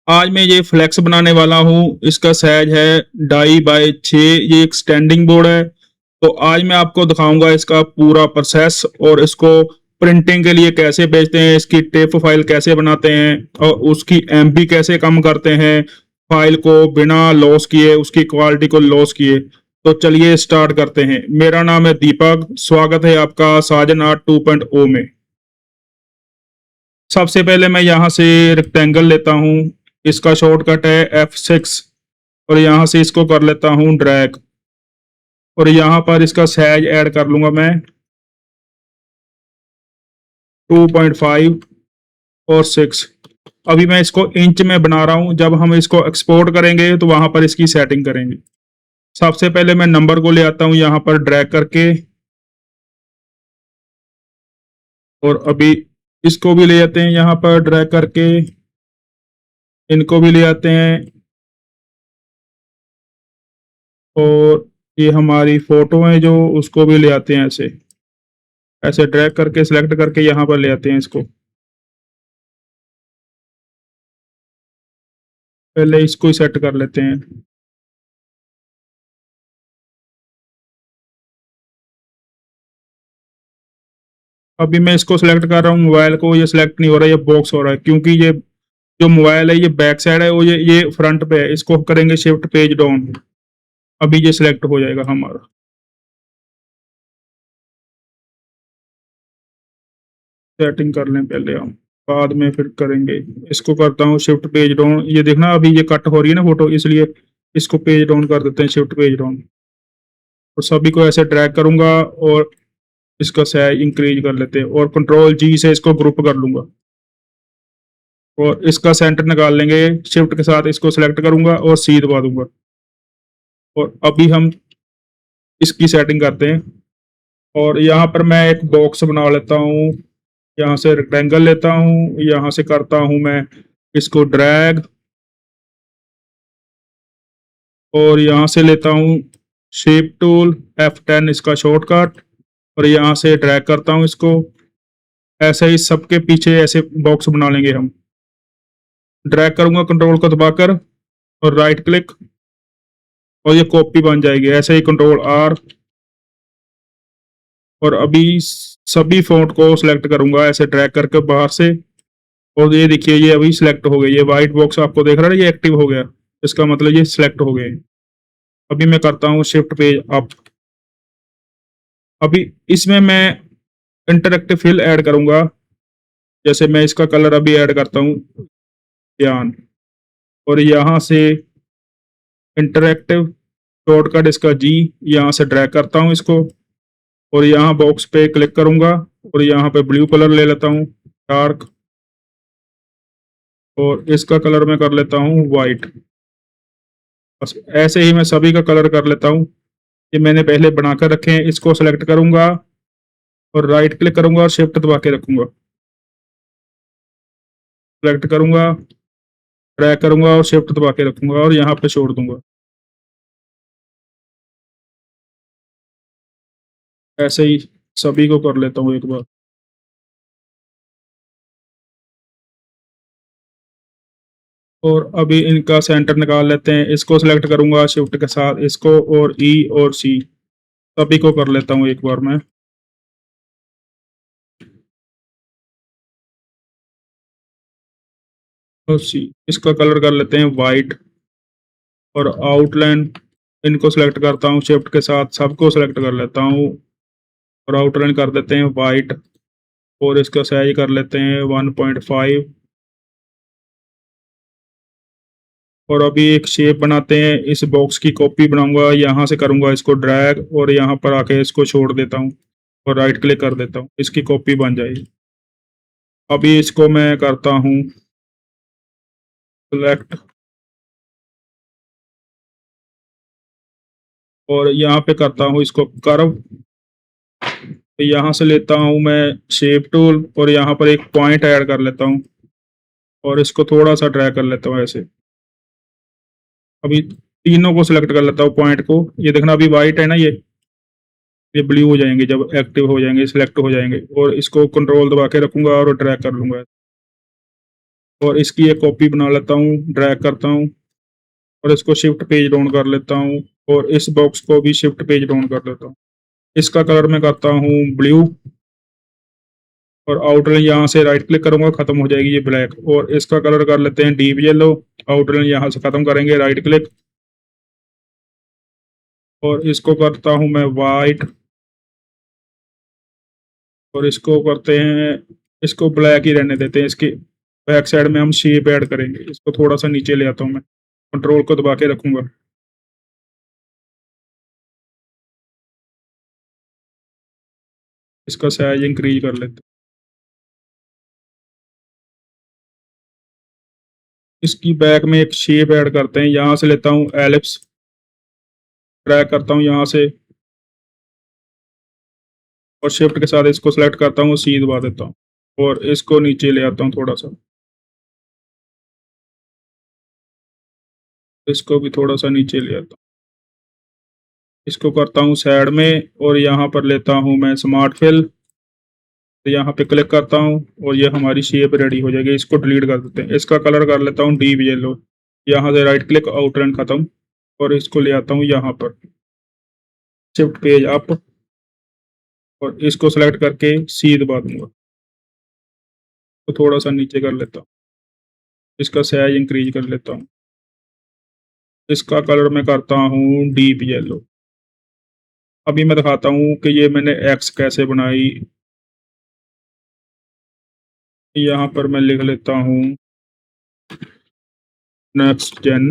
आज मैं ये फ्लेक्स बनाने वाला हूँ। इसका साइज है 2.5 बाय 6। ये एक स्टैंडिंग बोर्ड है। तो आज मैं आपको दिखाऊंगा इसका पूरा प्रोसेस और इसको प्रिंटिंग के लिए कैसे भेजते हैं, इसकी टेप फाइल कैसे बनाते हैं और उसकी एमबी कैसे कम करते हैं, फाइल को बिना लॉस किए, उसकी क्वालिटी को लॉस किए। तो चलिए स्टार्ट करते हैं। मेरा नाम है दीपक, स्वागत है आपका साजन आर्ट 2.0 में। सबसे पहले मैं यहाँ से रेक्टेंगल लेता हूँ। इसका शॉर्टकट है F6 और यहाँ से इसको कर लेता हूँ ड्रैग और यहाँ पर इसका साइज ऐड कर लूंगा मैं 2.5 और 6। अभी मैं इसको इंच में बना रहा हूँ, जब हम इसको एक्सपोर्ट करेंगे तो वहां पर इसकी सेटिंग करेंगे। सबसे पहले मैं नंबर को ले आता हूँ यहाँ पर ड्रैग करके और अभी इसको भी ले आते हैं यहाँ पर ड्रैग करके, इनको भी ले आते हैं और ये हमारी फोटो है जो उसको भी ले आते हैं। ऐसे ऐसे ड्रैग करके सिलेक्ट करके यहाँ पर ले आते हैं इसको। पहले इसको ही सेट कर लेते हैं। अभी मैं इसको सिलेक्ट कर रहा हूँ, मोबाइल को ये सिलेक्ट नहीं हो रहा, ये बॉक्स हो रहा है क्योंकि ये जो मोबाइल है ये बैक साइड है और ये फ्रंट पे है। इसको करेंगे शिफ्ट पेज डाउन, अभी ये सिलेक्ट हो जाएगा हमारा। सेटिंग कर लें पहले हम, बाद में फिर करेंगे। इसको करता हूँ शिफ्ट पेज डाउन। ये देखना अभी ये कट हो रही है ना फोटो, इसलिए इसको पेज डाउन कर देते हैं, शिफ्ट पेज डाउन। और सभी को ऐसे ड्रैग करूंगा और इसका साइज इंक्रीज कर लेते हैं और कंट्रोल जी से इसको ग्रुप कर लूंगा और इसका सेंटर निकाल लेंगे। शिफ्ट के साथ इसको सिलेक्ट करूंगा और सी दबा दूंगा और अभी हम इसकी सेटिंग करते हैं। और यहाँ पर मैं एक बॉक्स बना लेता हूँ। यहाँ से रेक्टेंगल लेता हूँ, यहाँ से करता हूँ मैं इसको ड्रैग और यहाँ से लेता हूँ शेप टूल F10 इसका शॉर्टकट और यहाँ से ड्रैग करता हूँ इसको। ऐसे ही सबके पीछे ऐसे बॉक्स बना लेंगे हम। ड्रैग करूंगा कंट्रोल को दबाकर और राइट क्लिक और ये कॉपी बन जाएगी। ऐसे ही कंट्रोल R और अभी सभी फॉन्ट को सिलेक्ट करूंगा ऐसे ड्रैग करके बाहर से। और ये देखिए ये अभी सिलेक्ट हो गई। ये वाइट बॉक्स आपको देख रहा है, ये एक्टिव हो गया, इसका मतलब ये सिलेक्ट हो गए। अभी मैं करता हूँ शिफ्ट पेज अप। अभी इसमें मैं इंटरेक्टिव फिल ऐड करूंगा। जैसे मैं इसका कलर अभी ऐड करता हूँ ध्यान, और यहाँ से इंटरेक्टिव शॉर्टकट इसका जी, यहाँ से ड्रैग करता हूँ इसको और यहाँ बॉक्स पे क्लिक करूंगा और यहाँ पे ब्लू कलर ले लेता हूँ डार्क और इसका कलर मैं कर लेता हूँ वाइट। बस ऐसे ही मैं सभी का कलर कर लेता हूँ। ये मैंने पहले बनाकर रखे हैं। इसको सेलेक्ट करूंगा और राइट क्लिक करूंगा और शिफ्ट दबा के रखूंगा। सेलेक्ट करूंगा, ड्रैग करूंगा और शिफ्ट दबा के रखूंगा और यहाँ पे छोड़ दूंगा। ऐसे ही सभी को कर लेता हूँ एक बार। और अभी इनका सेंटर निकाल लेते हैं। इसको सिलेक्ट करूंगा शिफ्ट के साथ इसको और ई और सी, सभी को कर लेता हूँ एक बार मैं। और सी इसका कलर कर लेते हैं वाइट और आउटलाइन इनको सिलेक्ट करता हूँ शिफ्ट के साथ, सबको सिलेक्ट कर लेता हूँ और आउटलाइन कर देते हैं वाइट और इसका साइज कर लेते हैं 1.5। और अभी एक शेप बनाते हैं। इस बॉक्स की कॉपी बनाऊंगा, यहाँ से करूंगा इसको ड्रैग और यहाँ पर आके इसको छोड़ देता हूँ और राइट क्लिक कर देता हूँ, इसकी कॉपी बन जाएगी। अभी इसको मैं करता हूँ सिलेक्ट और यहाँ पे करता हूँ इसको कर्व। तो यहाँ से लेता हूँ मैं शेप टूल और यहाँ पर एक पॉइंट ऐड कर लेता हूँ और इसको थोड़ा सा ड्रैग कर लेता हूँ ऐसे। अभी तीनों को सिलेक्ट कर लेता हूँ पॉइंट को। ये देखना अभी वाइट है ना, ये ब्लू हो जाएंगे जब एक्टिव हो जाएंगे, सिलेक्ट हो जाएंगे। और इसको कंट्रोल दबा के रखूंगा और ड्रैग कर लूंगा। और इसकी एक कॉपी बना लेता हूँ, ड्रैग करता हूँ और इसको शिफ्ट पेज डाउन कर लेता हूँ और इस बॉक्स को भी शिफ्ट पेज डाउन कर लेता हूँ। इसका कलर मैं करता हूँ ब्लू और आउटलाइन यहाँ से राइट क्लिक करूंगा, खत्म हो जाएगी ये ब्लैक। और इसका कलर कर लेते हैं डीप येलो, आउटलाइन यहाँ से खत्म करेंगे, राइट क्लिक और इसको करता हूँ मैं वाइट और इसको करते हैं, इसको ब्लैक ही रहने देते हैं। इसके बैक साइड में हम शेप ऐड करेंगे, इसको थोड़ा सा नीचे ले आता हूँ मैं, कंट्रोल को दबा के रखूंगा। इसका साइज इंक्रीज कर लेते हैं। इसकी बैक में एक शेप ऐड करते हैं, यहाँ से लेता हूँ एलिप्स, ड्रैग करता हूँ यहाँ से और शिफ्ट के साथ इसको सेलेक्ट करता हूँ, सी दबा देता हूँ और इसको नीचे ले आता हूँ थोड़ा सा, इसको भी थोड़ा सा नीचे ले आता हूँ। इसको करता हूँ साइड में और यहाँ पर लेता हूँ मैं स्मार्ट फिल, तो यहाँ पे क्लिक करता हूँ और ये हमारी शेप रेडी हो जाएगी। इसको डिलीट कर देते हैं। इसका कलर कर लेता हूँ डीप येलो, यहाँ से राइट क्लिक, आउटलाइन खत्म और इसको ले आता हूँ यहाँ पर, शिफ्ट पेज अप और इसको सेलेक्ट करके सी दबा दूंगा, तो थोड़ा सा नीचे कर लेता हूँ। इसका साइज इंक्रीज कर लेता हूँ। इसका कलर मैं करता हूँ डीप येलो। अभी मैं दिखाता हूँ कि ये मैंने एक्स कैसे बनाई। यहाँ पर मैं लिख लेता हूँ नेक्स्ट जेन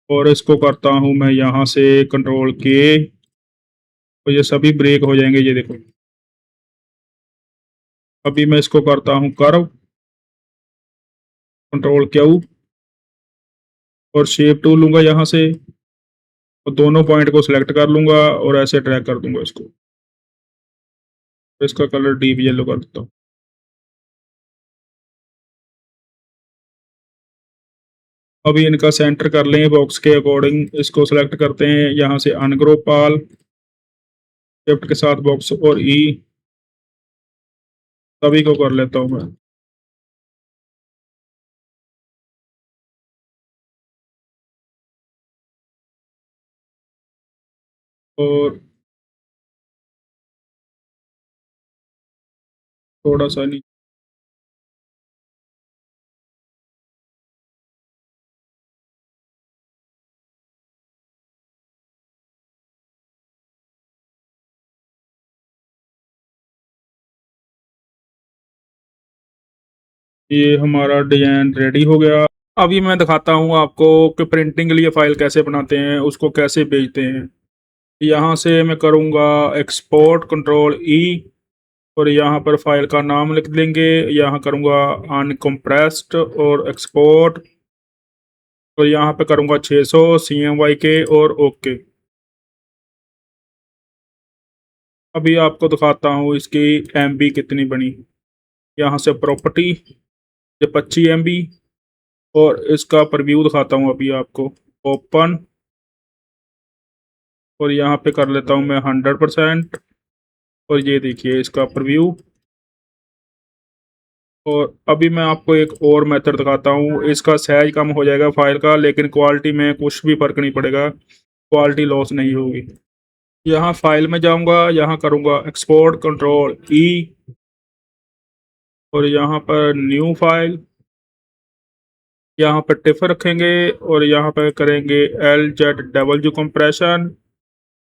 और इसको करता हूँ मैं यहाँ से कंट्रोल के, तो ये सभी ब्रेक हो जाएंगे, ये देखो। अभी मैं इसको करता हूँ कर्व, कंट्रोल क्यू और शेप टूल लूंगा यहाँ से और दोनों पॉइंट को सिलेक्ट कर लूंगा और ऐसे ड्रैग कर दूंगा इसको। तो इसका कलर डीप येलो कर देता हूँ। अभी इनका सेंटर कर लें बॉक्स के अकॉर्डिंग। इसको सिलेक्ट करते हैं यहाँ से अनग्रुप ऑल, शिफ्ट के साथ बॉक्स और ई, सभी को कर लेता हूँ मैं। और थोड़ा सा नीचे, ये हमारा डिजाइन रेडी हो गया। अभी मैं दिखाता हूँ आपको कि प्रिंटिंग के लिए फाइल कैसे बनाते हैं, उसको कैसे भेजते हैं। यहाँ से मैं करूँगा एक्सपोर्ट, कंट्रोल ई और यहाँ पर फाइल का नाम लिख देंगे। यहाँ करूँगा अनकम्प्रेस्ड और एक्सपोर्ट और यहाँ पे करूँगा 600 CMYK के और ओके। अभी आपको दिखाता हूँ इसकी MB कितनी बनी। यहाँ से प्रॉपर्टी, ये 25 MB और इसका प्रीव्यू दिखाता हूँ अभी आपको। ओपन और यहाँ पे कर लेता हूँ मैं 100% और ये देखिए इसका प्रीव्यू। और अभी मैं आपको एक और मेथड दिखाता हूँ। इसका साइज कम हो जाएगा फाइल का, लेकिन क्वालिटी में कुछ भी फर्क नहीं पड़ेगा, क्वालिटी लॉस नहीं होगी। यहाँ फाइल में जाऊँगा, यहाँ करूँगा एक्सपोर्ट, कंट्रोल ई और यहाँ पर न्यू फाइल, यहाँ पर टिफ रखेंगे और यहाँ पर करेंगे LZW कंप्रेशन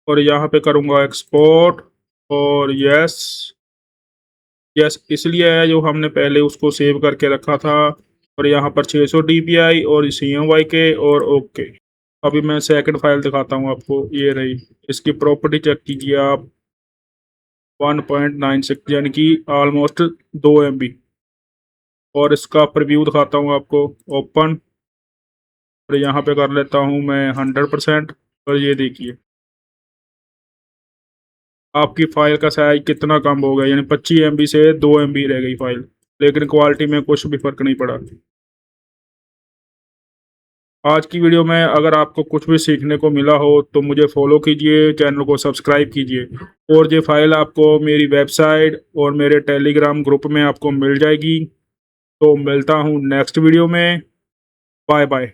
और यहाँ पे करूँगा एक्सपोर्ट और यस। यस इसलिए है जो हमने पहले उसको सेव करके रखा था। और यहाँ पर 600 DPI और CMYK और ओके। अभी मैं सेकंड फाइल दिखाता हूँ आपको, ये रही। इसकी प्रॉपर्टी चेक कीजिए आप, 1.96 यानी कि ऑलमोस्ट 2 MB। और इसका प्रीव्यू दिखाता हूँ आपको, ओपन और यहाँ पे कर लेता हूँ मैं 100% और ये देखिए आपकी फाइल का साइज कितना कम हो गया, यानी 25 MB से 2 MB रह गई फाइल, लेकिन क्वालिटी में कुछ भी फर्क नहीं पड़ा। आज की वीडियो में अगर आपको कुछ भी सीखने को मिला हो तो मुझे फॉलो कीजिए, चैनल को सब्सक्राइब कीजिए और ये फाइल आपको मेरी वेबसाइट और मेरे टेलीग्राम ग्रुप में आपको मिल जाएगी। तो मिलता हूँ नेक्स्ट वीडियो में। Bye bye.